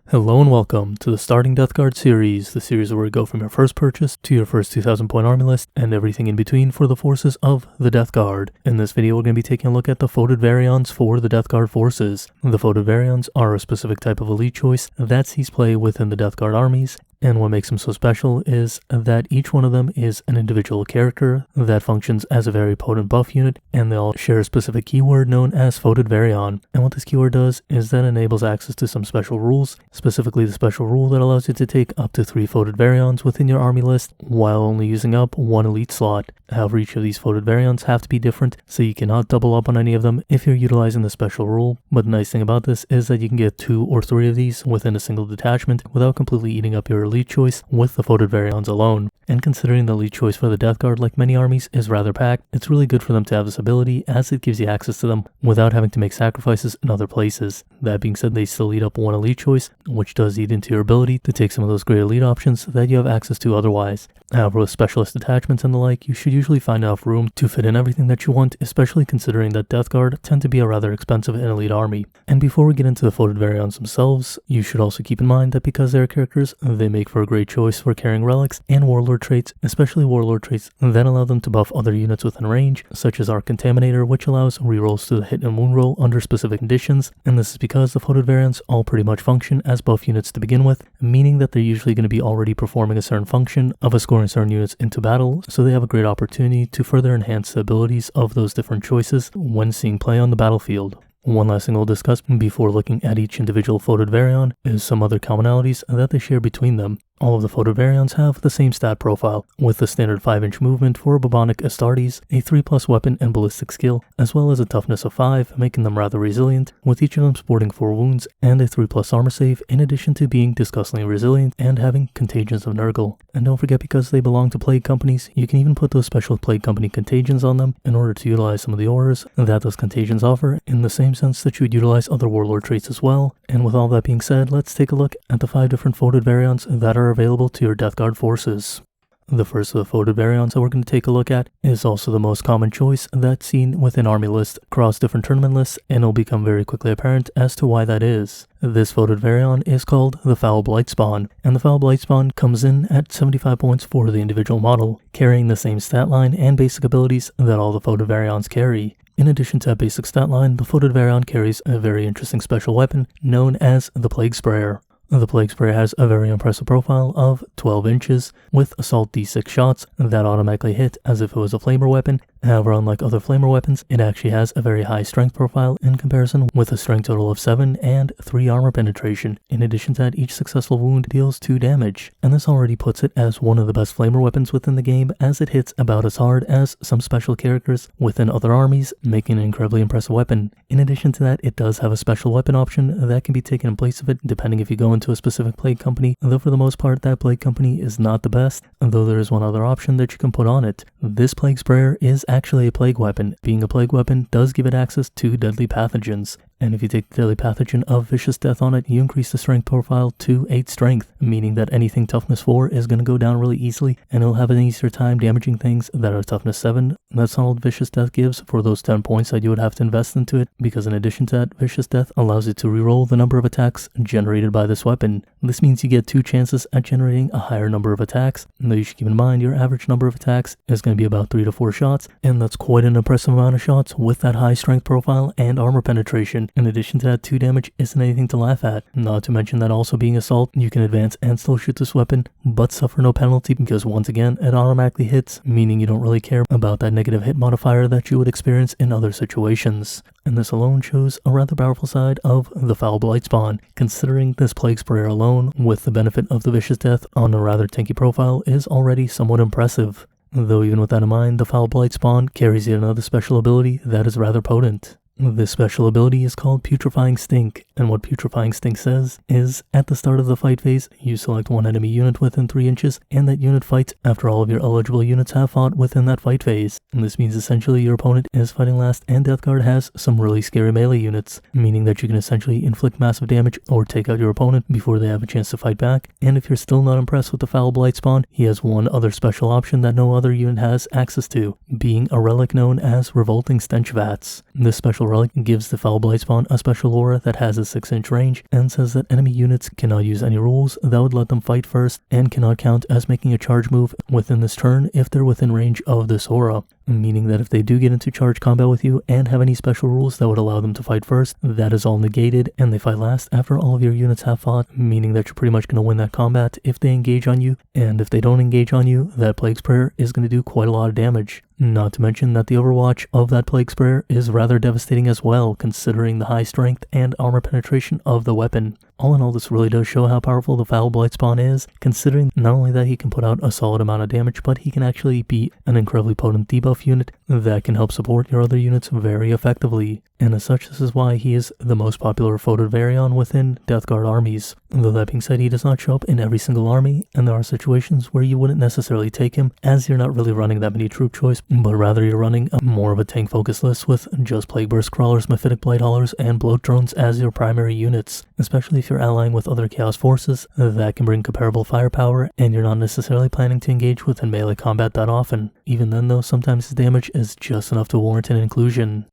Hello and welcome to the Starting Death Guard series, the series where we go from your first purchase to your first 2000 point army list and everything in between for the forces of the Death Guard. In this video we're going to be taking a look at the Foetid Virions for the Death Guard forces. The Foetid Virions are a specific type of elite choice that sees play within the Death Guard armies, and what makes them so special is that each one of them is an individual character that functions as a very potent buff unit, and they all share a specific keyword known as Foetid Virion. And what this keyword does is that it enables access to some special rules, specifically the special rule that allows you to take up to 3 Foetid Virions within your army list while only using up 1 elite slot. However, each of these Foetid Virions have to be different, so you cannot double up on any of them if you're utilizing the special rule. But the nice thing about this is that you can get 2 or 3 of these within a single detachment without completely eating up your elite choice with the Foetid Virions alone. And considering the elite choice for the Death Guard, like many armies, is rather packed, it's really good for them to have this ability as it gives you access to them without having to make sacrifices in other places. That being said, they still eat up 1 elite choice, which does eat into your ability to take some of those great elite options that you have access to otherwise. However, with specialist attachments and the like, you should usually find enough room to fit in everything that you want, especially considering that Death Guard tend to be a rather expensive and elite army. And before we get into the Foetid Virions themselves, you should also keep in mind that because they're characters, they make for a great choice for carrying relics and warlord traits, especially warlord traits that allow them to buff other units within range, such as our Contaminator, which allows rerolls to the hit and wound roll under specific conditions. And this is because the Foetid Virions all pretty much function as buff units to begin with, meaning that they're usually going to be already performing a certain function of escorting certain units into battle, so they have a great opportunity to further enhance the abilities of those different choices when seeing play on the battlefield. One last thing we'll discuss before looking at each individual Foetid Virion is some other commonalities that they share between them. All of the Foetid Virions have the same stat profile, with the standard 5-inch movement for Bubonic Astartes, a 3+ weapon and ballistic skill, as well as a toughness of 5, making them rather resilient, with each of them sporting 4 wounds and a 3+ armor save, in addition to being disgustingly resilient and having Contagions of Nurgle. And don't forget, because they belong to plague companies, you can even put those special plague company contagions on them in order to utilize some of the auras that those contagions offer, in the same sense that you would utilize other warlord traits as well. And with all that being said, let's take a look at the 5 different Foetid Virions that are available to your Death Guard forces. The first of the Foetid Virions that we're going to take a look at is also the most common choice that's seen within army lists across different tournament lists, and it'll become very quickly apparent as to why that is. This Foetid Virion is called the Foul Blightspawn, and the Foul Blightspawn comes in at 75 points for the individual model, carrying the same stat line and basic abilities that all the Foetid Virions carry. In addition to that basic stat line, the Foetid Virion carries a very interesting special weapon known as the Plague Sprayer. The Plague Sprayer has a very impressive profile of 12 inches with assault d6 shots that automatically hit as if it was a flamer weapon. However, unlike other flamer weapons, it actually has a very high strength profile in comparison, with a strength total of 7 and 3 armor penetration. In addition to that, each successful wound deals 2 damage, and this already puts it as one of the best flamer weapons within the game, as it hits about as hard as some special characters within other armies, making an incredibly impressive weapon. In addition to that, it does have a special weapon option that can be taken in place of it, depending if you go into a specific plague company, though for the most part that plague company is not the best, though there is one other option that you can put on it. This Plague Sprayer is actually a plague weapon. Being a plague weapon does give it access to deadly pathogens, and if you take the deadly pathogen of Vicious Death on it, you increase the strength profile to 8 strength, meaning that anything toughness 4 is going to go down really easily, and it'll have an easier time damaging things that are toughness 7. That's all Vicious Death gives for those 10 points that you would have to invest into it, because in addition to that, Vicious Death allows you to reroll the number of attacks generated by this weapon. This means you get 2 chances at generating a higher number of attacks, though you should keep in mind your average number of attacks is going to be about 3 to 4 shots, and that's quite an impressive amount of shots with that high strength profile and armor penetration. In addition to that, 2 damage isn't anything to laugh at. Not to mention that also being assault, you can advance and still shoot this weapon, but suffer no penalty because once again, it automatically hits, meaning you don't really care about that negative hit modifier that you would experience in other situations. And this alone shows a rather powerful side of the Foul Blightspawn, considering this Plague Sprayer alone, with the benefit of the Vicious Death on a rather tanky profile, is already somewhat impressive. Though even with that in mind, the Foul Blightspawn carries yet another special ability that is rather potent. This special ability is called Putrifying Stink, and what Putrifying Stink says is, at the start of the fight phase, you select one enemy unit within 3 inches, and that unit fights after all of your eligible units have fought within that fight phase. And this means essentially your opponent is fighting last, and Death Guard has some really scary melee units, meaning that you can essentially inflict massive damage or take out your opponent before they have a chance to fight back. And if you're still not impressed with the Foul Blightspawn, he has one other special option that no other unit has access to, being a relic known as Revolting Stench Vats. This special special relic gives the Foul Blightspawn a special aura that has a 6-inch range and says that enemy units cannot use any rules that would let them fight first and cannot count as making a charge move within this turn if they're within range of this aura. Meaning that if they do get into charge combat with you and have any special rules that would allow them to fight first, that is all negated and they fight last after all of your units have fought, meaning that you're pretty much going to win that combat if they engage on you, and if they don't engage on you, that Plague Sprayer is going to do quite a lot of damage. Not to mention that the overwatch of that Plague Sprayer is rather devastating as well, considering the high strength and armor penetration of the weapon. All in all, this really does show how powerful the Foul Blightspawn is, considering not only that he can put out a solid amount of damage, but he can actually be an incredibly potent debuff unit that can help support your other units very effectively. And as such, this is why he is the most popular Foetid Virion within Death Guard armies. Though that being said, he does not show up in every single army, and there are situations where you wouldn't necessarily take him, as you're not really running that many troop choice, but rather you're running more of a tank focused list with just Plague Burst Crawlers, Mephitic Blight Haulers, and Bloat Drones as your primary units, especially if you're allying with other Chaos forces that can bring comparable firepower, and you're not necessarily planning to engage within melee combat that often. Even then though, sometimes his damage is just enough to warrant an inclusion.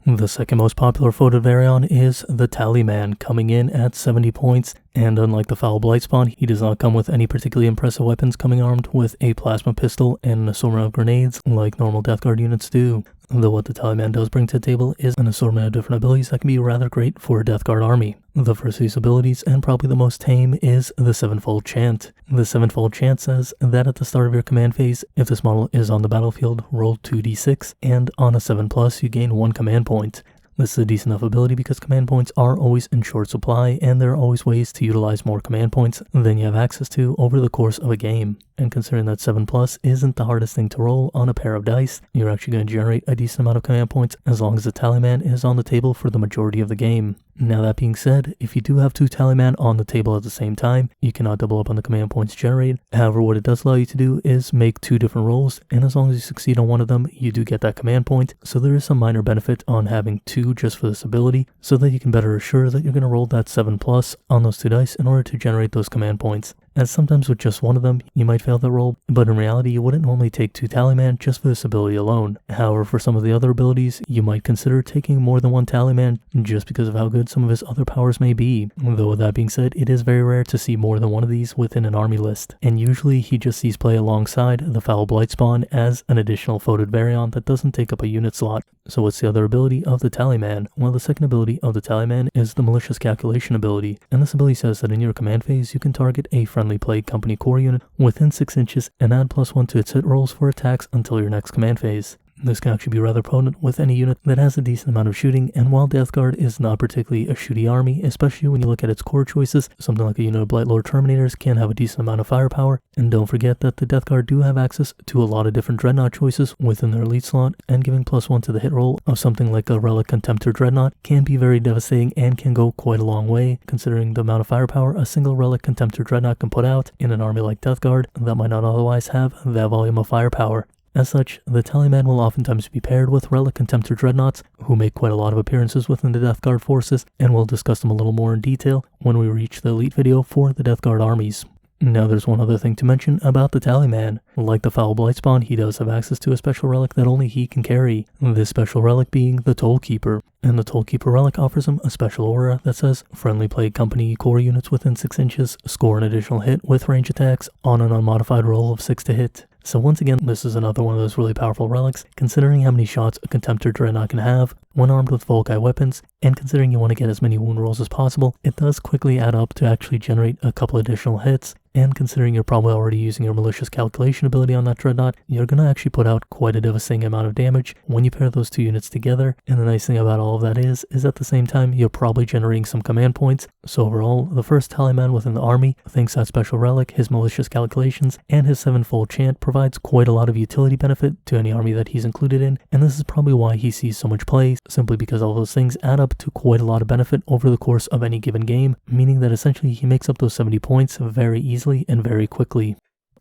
The second most popular Foetid Virion is the Tallyman, coming in at 70 points, and unlike the Foul Blightspawn, he does not come with any particularly impressive weapons, coming armed with a plasma pistol and an assortment of grenades like normal Death Guard units do. Though what the Tallyman does bring to the table is an assortment of different abilities that can be rather great for a Death Guard army. The first of these abilities, and probably the most tame, is the Sevenfold Chant. The Sevenfold Chant says that at the start of your command phase, if this model is on the battlefield, roll 2d6, and on a 7+, you gain 1 command point. This is a decent enough ability because command points are always in short supply, and there are always ways to utilize more command points than you have access to over the course of a game. And considering that 7+ isn't the hardest thing to roll on a pair of dice, you're actually going to generate a decent amount of command points as long as the Tallyman is on the table for the majority of the game. Now that being said, if you do have 2 Tallyman on the table at the same time, you cannot double up on the command points generated. However, what it does allow you to do is make 2 different rolls, and as long as you succeed on one of them, you do get that command point. So there is some minor benefit on having 2 just for this ability, so that you can better assure that you're going to roll that 7+ on those 2 dice in order to generate those command points. As sometimes with just one of them, you might fail that roll, but in reality you wouldn't normally take 2 Tallyman just for this ability alone. However, for some of the other abilities, you might consider taking more than 1 Tallyman just because of how good some of his other powers may be. Though with that being said, it is very rare to see more than one of these within an army list, and usually he just sees play alongside the Foul Blightspawn as an additional Foetid Virion that doesn't take up a unit slot. So what's the other ability of the Tallyman? Well, the second ability of the Tallyman is the Malicious Calculation ability, and this ability says that in your command phase you can target a friendly Plague Company core unit within 6 inches and add +1 to its hit rolls for attacks until your next command phase. This can actually be rather potent with any unit that has a decent amount of shooting, and while Death Guard is not particularly a shooty army, especially when you look at its core choices, something like a unit of Blightlord Terminators can have a decent amount of firepower, and don't forget that the Death Guard do have access to a lot of different Dreadnought choices within their elite slot, and giving +1 to the hit roll of something like a Relic Contemptor Dreadnought can be very devastating and can go quite a long way, considering the amount of firepower a single Relic Contemptor Dreadnought can put out in an army like Death Guard that might not otherwise have that volume of firepower. As such, the Tallyman will oftentimes be paired with Relic Contemptor Dreadnoughts, who make quite a lot of appearances within the Death Guard forces, and we'll discuss them a little more in detail when we reach the elite video for the Death Guard armies. Now there's one other thing to mention about the Tallyman. Like the Foul Blightspawn, he does have access to a special relic that only he can carry, this special relic being the Tollkeeper. And the Tollkeeper relic offers him a special aura that says, friendly Plague Company core units within 6 inches score an additional hit with range attacks on an unmodified roll of 6 to hit. So once again, this is another one of those really powerful relics, considering how many shots a Contemptor Dreadnought can have when armed with Volkai weapons, and considering you want to get as many wound rolls as possible, it does quickly add up to actually generate a couple additional hits, and considering you're probably already using your Malicious Calculation ability on that Dreadnought, you're going to actually put out quite a devastating amount of damage when you pair those 2 units together, and the nice thing about all of that is at the same time, you're probably generating some command points. So overall, the first Tallyman within the army thinks that special relic, his Malicious Calculations, and his Sevenfold Chant provides quite a lot of utility benefit to any army that he's included in, and this is probably why he sees so much play, simply because all those things add up to quite a lot of benefit over the course of any given game, meaning that essentially he makes up those 70 points very easily and very quickly.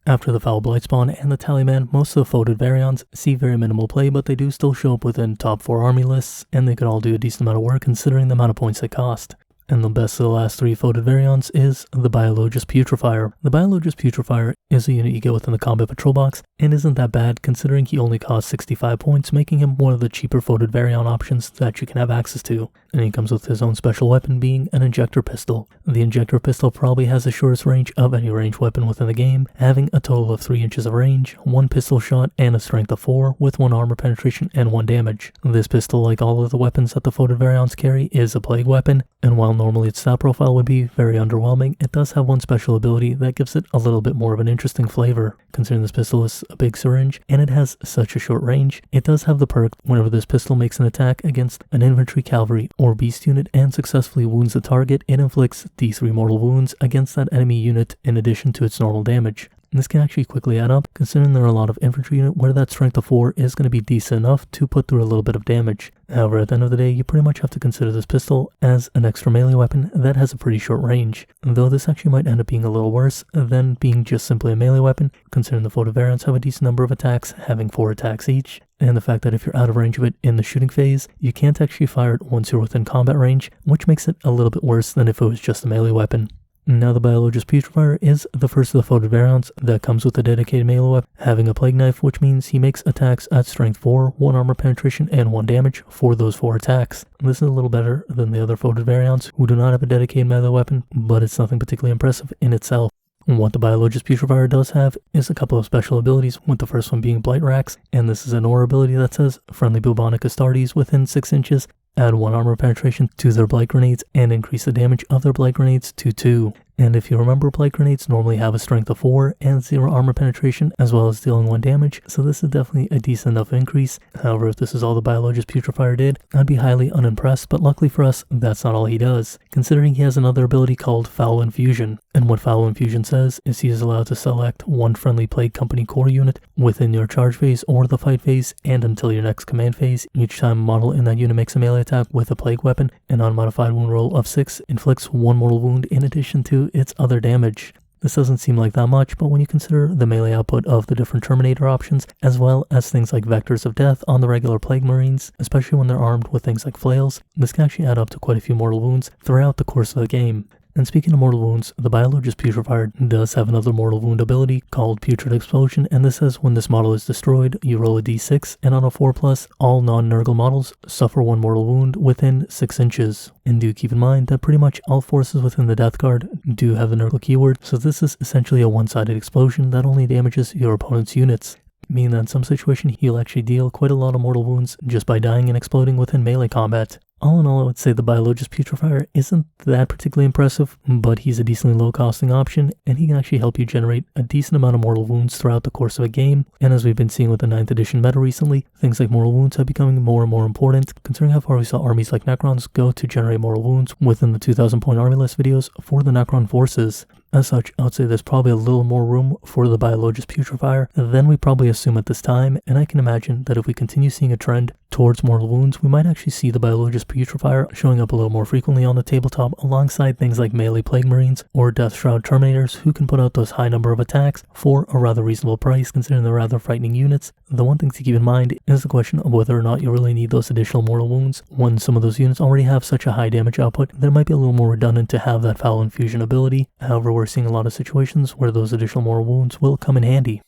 After the Foul Blightspawn and the Tallyman, most of the Foetid Virions see very minimal play, but they do still show up within top 4 army lists, and they could all do a decent amount of work considering the amount of points they cost. And the best of the last 3 Foetid Virions is the Biologus Putrifier. The Biologus Putrifier is a unit you get within the combat patrol box, and isn't that bad considering he only costs 65 points, making him one of the cheaper Foetid Virion options that you can have access to. And he comes with his own special weapon being an injector pistol. The injector pistol probably has the shortest range of any ranged weapon within the game, having a total of 3 inches of range, 1 pistol shot, and a strength of 4 with 1 armor penetration and 1 damage. This pistol, like all of the weapons that the Foetid Virions carry, is a plague weapon, and while normally its stat profile would be very underwhelming, it does have one special ability that gives it a little bit more of an interesting flavor. Considering this pistol is a big syringe, and it has such a short range, it does have the perk whenever this pistol makes an attack against an infantry, cavalry, or beast unit and successfully wounds the target, it inflicts D3 mortal wounds against that enemy unit in addition to its normal damage. This can actually quickly add up, considering there are a lot of infantry unit where that strength of 4 is going to be decent enough to put through a little bit of damage. However, at the end of the day, you pretty much have to consider this pistol as an extra melee weapon that has a pretty short range. Though this actually might end up being a little worse than being just simply a melee weapon, considering the Foetid Virions have a decent number of attacks, having 4 attacks each. And the fact that if you're out of range of it in the shooting phase, you can't actually fire it once you're within combat range, which makes it a little bit worse than if it was just a melee weapon. Now the Biologus Putrifier is the first of the Foetid Virions that comes with a dedicated melee weapon, having a plague knife, which means he makes attacks at strength 4, 1 armor penetration, and 1 damage for those 4 attacks. This is a little better than the other Foetid Virions who do not have a dedicated melee weapon, but it's nothing particularly impressive in itself. What the Biologus Putrifier does have is a couple of special abilities, with the first one being Blight Racks, and this is an aura ability that says friendly bubonic Astartes within 6 inches add 1 armor penetration to their blight grenades and increase the damage of their blight grenades to 2. And if you remember, blight grenades normally have a strength of 4 and 0 armor penetration, as well as dealing 1 damage, so this is definitely a decent enough increase. However, if this is all the Biologus Putrifier did, I'd be highly unimpressed, but luckily for us, that's not all he does, considering he has another ability called Foul Infusion. And what Foul Infusion says is he is allowed to select 1 friendly Plague Company core unit within your charge phase or the fight phase, and until your next command phase. Each time a model in that unit makes a melee attack with a plague weapon, an unmodified wound roll of 6 inflicts 1 mortal wound in addition to its other damage. This doesn't seem like that much, but when you consider the melee output of the different Terminator options, as well as things like Vectors of Death on the regular Plague Marines, especially when they're armed with things like flails, this can actually add up to quite a few mortal wounds throughout the course of the game. And speaking of mortal wounds, the Biologus Putrifier does have another mortal wound ability called Putrid Explosion, and this says when this model is destroyed, you roll a d6, and on a 4+, all non-Nurgle models suffer 1 mortal wound within 6 inches. And do keep in mind that pretty much all forces within the Death Guard do have the Nurgle keyword, so this is essentially a one-sided explosion that only damages your opponent's units, meaning that in some situation he'll actually deal quite a lot of mortal wounds just by dying and exploding within melee combat. All in all, I would say the Biologus Putrifier isn't that particularly impressive, but he's a decently low-costing option, and he can actually help you generate a decent amount of mortal wounds throughout the course of a game. And as we've been seeing with the 9th edition meta recently, things like mortal wounds are becoming more and more important, considering how far we saw armies like Necrons go to generate mortal wounds within the 2,000 point army list videos for the Necron forces. As such, I would say there's probably a little more room for the Biologus Putrifier than we probably assume at this time, and I can imagine that if we continue seeing a trend towards mortal wounds, we might actually see the Biologus Putrifier showing up a little more frequently on the tabletop alongside things like melee Plague Marines or Death Shroud Terminators who can put out those high number of attacks for a rather reasonable price considering they're rather frightening units. The one thing to keep in mind is the question of whether or not you really need those additional mortal wounds. When some of those units already have such a high damage output, that it might be a little more redundant to have that Foul Infusion ability. However, we're seeing a lot of situations where those additional mortal wounds will come in handy.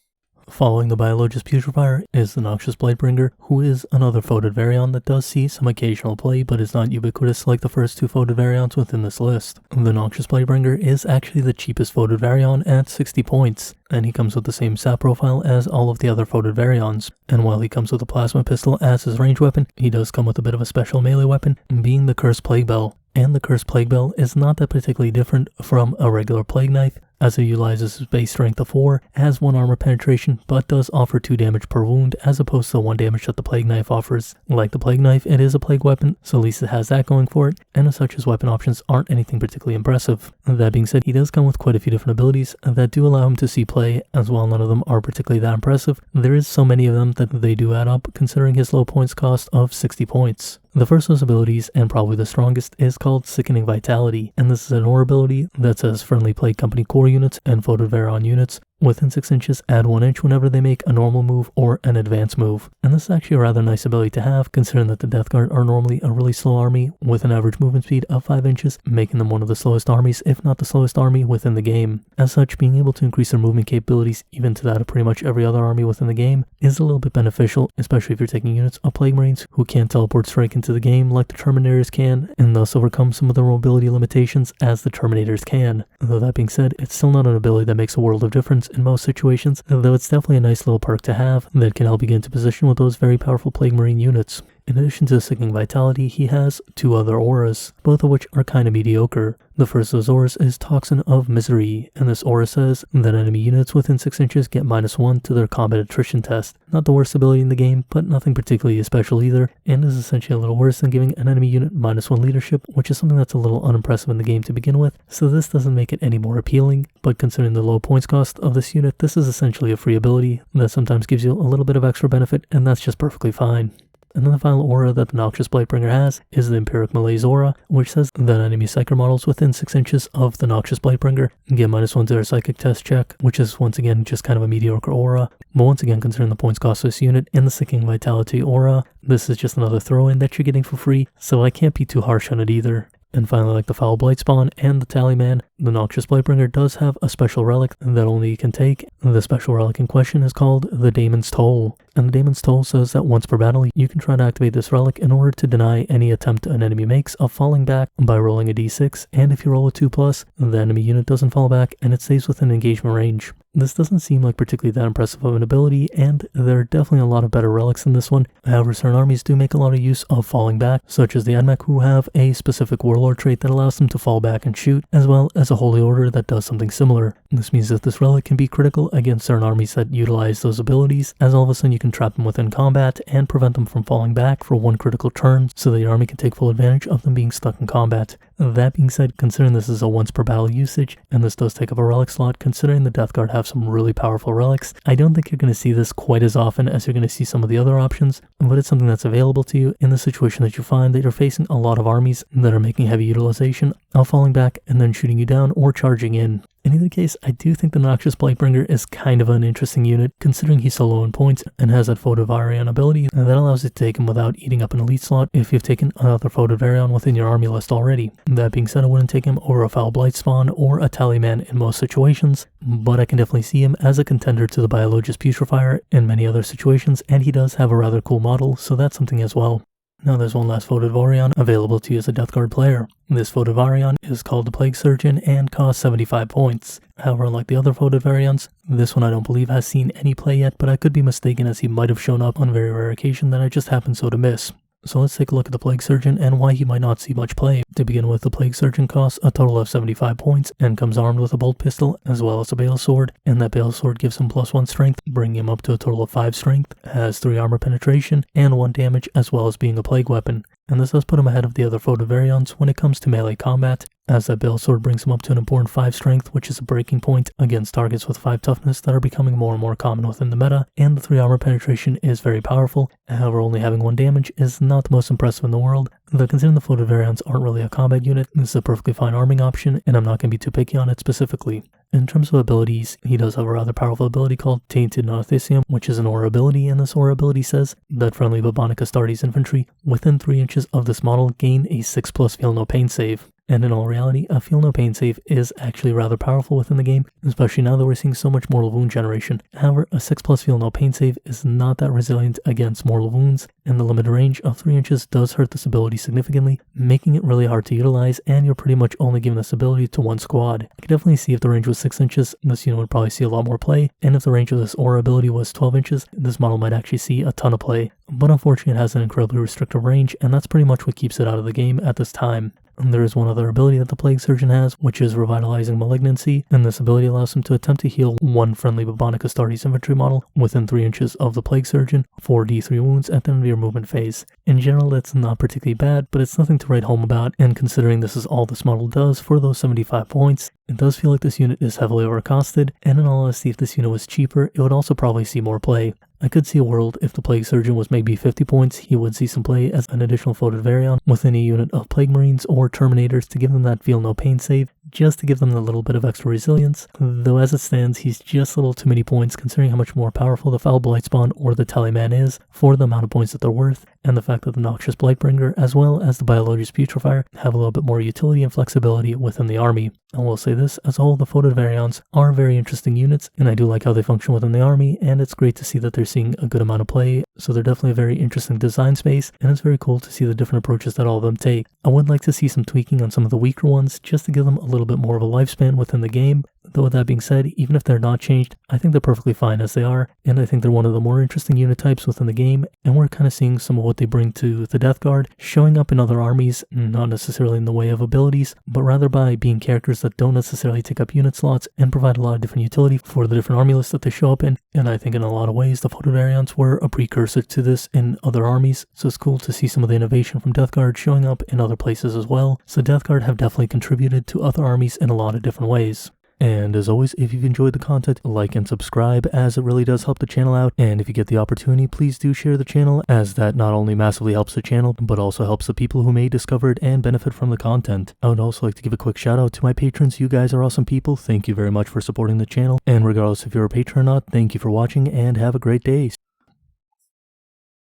Following the Biologus Putrifier is the Noxious Blightbringer, who is another Foetid Virion that does see some occasional play but is not ubiquitous like the first 2 Foetid Virions within this list. The Noxious Blightbringer is actually the cheapest Foetid Virion at 60 points, and he comes with the same stat profile as all of the other Foetid Virions. And while he comes with a plasma pistol as his range weapon, he does come with a bit of a special melee weapon, being the Cursed Plague Bell. And the Cursed Plague Bell is not that particularly different from a regular Plague Knife, as it utilizes his base strength of 4, has 1 armor penetration, but does offer 2 damage per wound as opposed to 1 damage that the Plague Knife offers. Like the Plague Knife, it is a plague weapon, so at least it has that going for it, and as such his weapon options aren't anything particularly impressive. That being said, he does come with quite a few different abilities that do allow him to see play, as while none of them are particularly that impressive, there is so many of them that they do add up considering his low points cost of 60 points. The first of those abilities, and probably the strongest, is called Sickening Vitality, and this is an aura ability that says friendly Plague Company core units and Foetid Virion units within 6 inches add 1 inch whenever they make a normal move or an advanced move. And this is actually a rather nice ability to have, considering that the Death Guard are normally a really slow army with an average movement speed of 5 inches, making them one of the slowest armies, if not the slowest army within the game. As such, being able to increase their movement capabilities even to that of pretty much every other army within the game is a little bit beneficial, especially if you're taking units of Plague Marines who can't teleport straight into the game like the Terminators can, and thus overcome some of the mobility limitations as the Terminators can. Though that being said, it's still not an ability that makes a world of difference in most situations, though it's definitely a nice little perk to have that can help you get into position with those very powerful Plague Marine units. In addition to Sickening Vitality, he has 2 other auras, both of which are kinda mediocre. The first of those auras is Toxin of Misery, and this aura says that enemy units within 6 inches get -1 to their combat attrition test. Not the worst ability in the game, but nothing particularly special either, and is essentially a little worse than giving an enemy unit -1 leadership, which is something that's a little unimpressive in the game to begin with, so this doesn't make it any more appealing, but considering the low points cost of this unit, this is essentially a free ability that sometimes gives you a little bit of extra benefit, and that's just perfectly fine. And then the final aura that the Noxious Blightbringer has is the Empiric Malaise aura, which says that enemy Psyker models within 6 inches of the Noxious Blightbringer get -1 to their Psychic test check, which is once again just kind of a mediocre aura. But once again, considering the points cost of this unit and the Sickening Vitality aura, this is just another throw-in that you're getting for free, so I can't be too harsh on it either. And finally, like the Foul Blightspawn and the Tallyman, the Noxious Blightbringer does have a special relic that only you can take. The special relic in question is called the Daemon's Toll. And the Daemon's Toll says that once per battle, you can try to activate this relic in order to deny any attempt an enemy makes of falling back by rolling a d6, and if you roll a 2+, the enemy unit doesn't fall back and it stays within engagement range. This doesn't seem like particularly that impressive of an ability, and there are definitely a lot of better relics in this one. However, certain armies do make a lot of use of falling back, such as the Admech, who have a specific Warlord trait that allows them to fall back and shoot, as well as a Holy Order that does something similar. This means that this relic can be critical against certain armies that utilize those abilities, as all of a sudden you can trap them within combat and prevent them from falling back for 1 critical turn, so that your army can take full advantage of them being stuck in combat. That being said, considering this is a once per battle usage, and this does take up a relic slot, considering the Death Guard have some really powerful relics, I don't think you're going to see this quite as often as you're going to see some of the other options, but it's something that's available to you in the situation that you find that you're facing a lot of armies that are making heavy utilization of falling back and then shooting you down or charging in. In either case, I do think the Noxious Blightbringer is kind of an interesting unit, considering he's so low in points and has that Foetid Virion ability that allows you to take him without eating up an elite slot if you've taken another Foetid Virion within your army list already. That being said, I wouldn't take him over a Foul Blightspawn or a Tallyman in most situations, but I can definitely see him as a contender to the Biologus Putrifier in many other situations, and he does have a rather cool model, so that's something as well. Now there's one last Foetid Virion available to you as a Death Guard player. This Foetid Virion is called the Plague Surgeon and costs 75 points. However, unlike the other Foetid Virions, this one I don't believe has seen any play yet, but I could be mistaken as he might have shown up on a very rare occasion that I just happened so to miss. So let's take a look at the Plague Surgeon and why he might not see much play. To begin with, the Plague Surgeon costs a total of 75 points and comes armed with a bolt pistol as well as a Bale Sword, and that Bale Sword gives him +1 strength, bringing him up to a total of 5 strength, has 3 armor penetration, and 1 damage, as well as being a plague weapon. And this does put him ahead of the other Foetid Virions when it comes to melee combat, as that Bale Sword brings him up to an important 5 strength, which is a breaking point against targets with 5 toughness that are becoming more and more common within the meta, and the 3 armor penetration is very powerful. However, only having 1 damage is not the most impressive in the world, though considering the Foetid Virions aren't really a combat unit, this is a perfectly fine arming option, and I'm not going to be too picky on it specifically. In terms of abilities, he does have a rather powerful ability called Tainted Narthicium, which is an aura ability, and this aura ability says that friendly Bubonic Astartes infantry within 3 inches of this model gain a 6+ Feel No Pain save. And in all reality, a Feel No Pain save is actually rather powerful within the game, especially now that we're seeing so much mortal wound generation. However, a 6+ Feel No Pain save is not that resilient against mortal wounds, and the limited range of 3 inches does hurt this ability significantly, making it really hard to utilize, and you're pretty much only giving this ability to 1 squad. I could definitely see if the range was 6 inches, this unit would probably see a lot more play, and if the range of this aura ability was 12 inches, this model might actually see a ton of play. But unfortunately, it has an incredibly restrictive range, and that's pretty much what keeps it out of the game at this time. And there is one other ability that the Plague Surgeon has, which is Revitalizing Malignancy, and this ability allows him to attempt to heal 1 friendly Bubonic Astartes infantry model within 3 inches of the Plague Surgeon for D3 wounds at the end of your movement phase. In general, that's not particularly bad, but it's nothing to write home about, and considering this is all this model does for those 75 points, it does feel like this unit is heavily overcosted, and in all honesty, if this unit was cheaper, it would also probably see more play. I could see a world if the Plague Surgeon was maybe 50 points, he would see some play as an additional Foetid Virion within a unit of Plague Marines or Terminators to give them that feel no pain save, just to give them a little bit of extra resilience, though as it stands he's just a little too many points considering how much more powerful the Foul Blightspawn or the Tallyman is for the amount of points that they're worth, and the fact that the Noxious Blightbringer as well as the Biologus Putrifier have a little bit more utility and flexibility within the army. I will say this, as a whole the Foetid Virions are very interesting units, and I do like how they function within the army, and it's great to see that they're seeing a good amount of play, so they're definitely a very interesting design space, and it's very cool to see the different approaches that all of them take. I would like to see some tweaking on some of the weaker ones, just to give them a little bit more of a lifespan within the game, though with that being said, even if they're not changed, I think they're perfectly fine as they are, and I think they're one of the more interesting unit types within the game, and we're kind of seeing some of what they bring to the Death Guard, showing up in other armies, not necessarily in the way of abilities, but rather by being characters that don't necessarily take up unit slots and provide a lot of different utility for the different army lists that they show up in, and I think in a lot of ways the Foetid Virions were a precursor to this in other armies, so it's cool to see some of the innovation from Death Guard showing up in other places as well, so Death Guard have definitely contributed to other armies in a lot of different ways. And as always, if you've enjoyed the content, like and subscribe, as it really does help the channel out, and if you get the opportunity, please do share the channel, as that not only massively helps the channel, but also helps the people who may discover it and benefit from the content. I would also like to give a quick shout out to my patrons. You guys are awesome people, thank you very much for supporting the channel, and regardless if you're a patron or not, thank you for watching, and have a great day.